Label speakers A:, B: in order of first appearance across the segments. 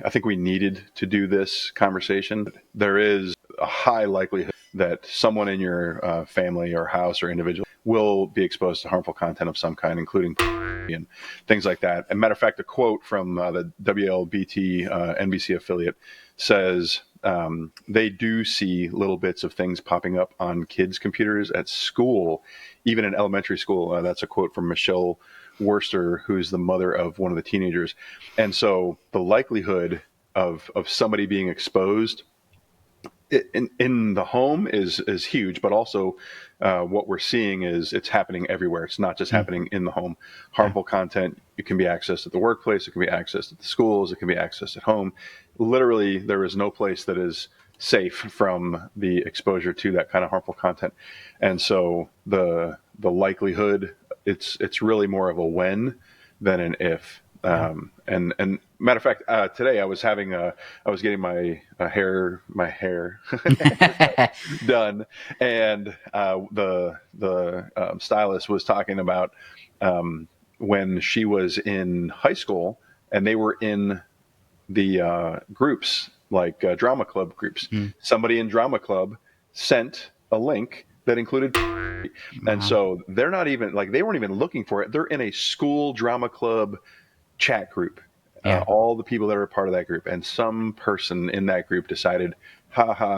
A: I think we needed to do this conversation. There is a high likelihood that someone in your family or house or individual will be exposed to harmful content of some kind, including and things like that. And matter of fact, a quote from the WLBT NBC affiliate says they do see little bits of things popping up on kids' computers at school, even in elementary school. That's a quote from Michelle Worster, who's the mother of one of the teenagers. And so the likelihood of somebody being exposed in the home is huge, but also what we're seeing is it's happening everywhere. It's not just happening in the home. Harmful content, it can be accessed at the workplace, it can be accessed at the schools, it can be accessed at home. Literally, there is no place that is safe from the exposure to that kind of harmful content. And so the likelihood, it's really more of a when than an if. And matter of fact, today I was getting my hair done, and the stylist was talking about when she was in high school and they were in the groups, like drama club groups. Somebody in drama club sent a link that included, and so they're not even they weren't even looking for it. They're in a school drama club chat group, all the people that are a part of that group, and some person in that group decided,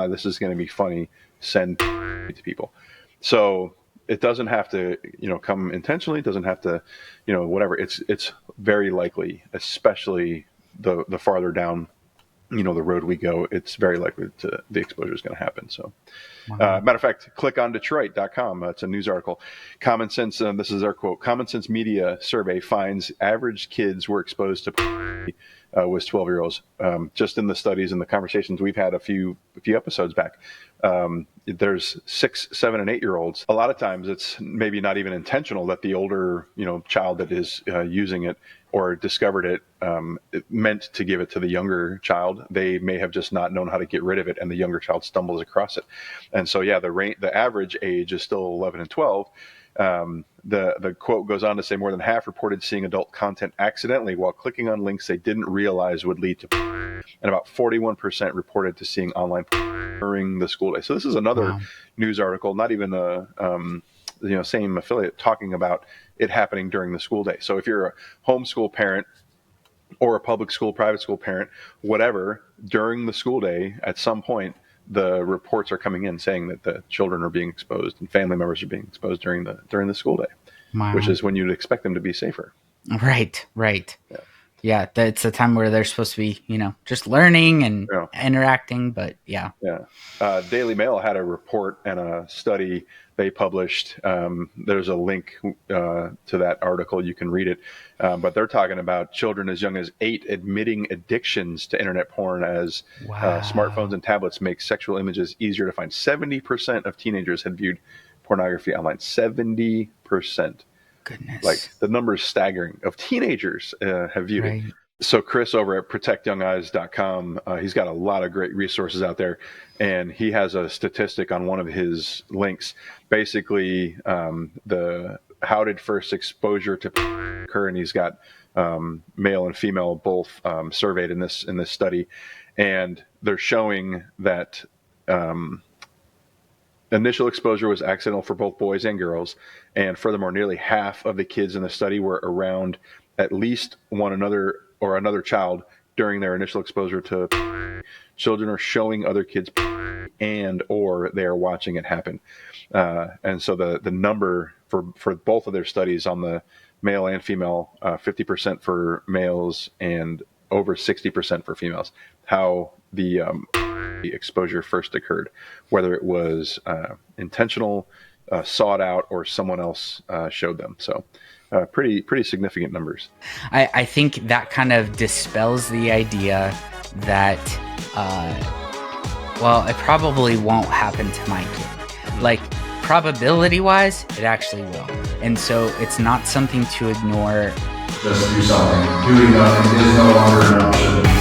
A: this is going to be funny, send to people. So it doesn't have to come intentionally, it doesn't have to whatever. It's very likely, especially the farther down the road we go, it's very likely the exposure is going to happen. So matter of fact, click on Detroit.com. It's a news article. Common Sense, this is our quote, Common Sense Media survey finds average kids were exposed to was 12-year-olds. Just in the studies and the conversations we've had a few episodes back, there's 6, 7, and 8-year-olds. A lot of times it's maybe not even intentional that the older child that is using it or discovered it meant to give it to the younger child. They may have just not known how to get rid of it, and the younger child stumbles across it. And so, the average age is still 11 and 12. The quote goes on to say more than half reported seeing adult content accidentally while clicking on links they didn't realize would lead to, and about 41% reported to seeing online during the school day. So this is another news article, not even the same affiliate, talking about it happening during the school day. So if you're a homeschool parent or a public school, private school parent, whatever, during the school day, at some point, the reports are coming in saying that the children are being exposed and family members are being exposed during the school day, which is when you'd expect them to be safer.
B: Right. Yeah, that's a time where they're supposed to be, just learning and interacting, but yeah.
A: Daily Mail had a report and a study they published. There's a link to that article. You can read it. But they're talking about children as young as 8 admitting addictions to internet porn as smartphones and tablets make sexual images easier to find. 70% of teenagers had viewed pornography online. 70%.
B: Goodness.
A: The number is staggering of teenagers have viewed it. So Chris over at protectyoungeyes.com, he's got a lot of great resources out there, and he has a statistic on one of his links. Basically, how did first exposure to occur, and he's got male and female both surveyed in this study, and they're showing that initial exposure was accidental for both boys and girls, and furthermore, nearly half of the kids in the study were around at least one another or another child during their initial exposure to. Children are showing other kids and or they are watching it happen. And so the number for both of their studies on the male and female, 50% for males and over 60% for females, how the exposure first occurred, whether it was intentional, sought out, or someone else showed them. So pretty significant numbers.
B: I think that kind of dispels the idea that, it probably won't happen to my kid. Probability-wise, it actually will. And so it's not something to ignore.
C: Just do something. Doing nothing is no longer an option.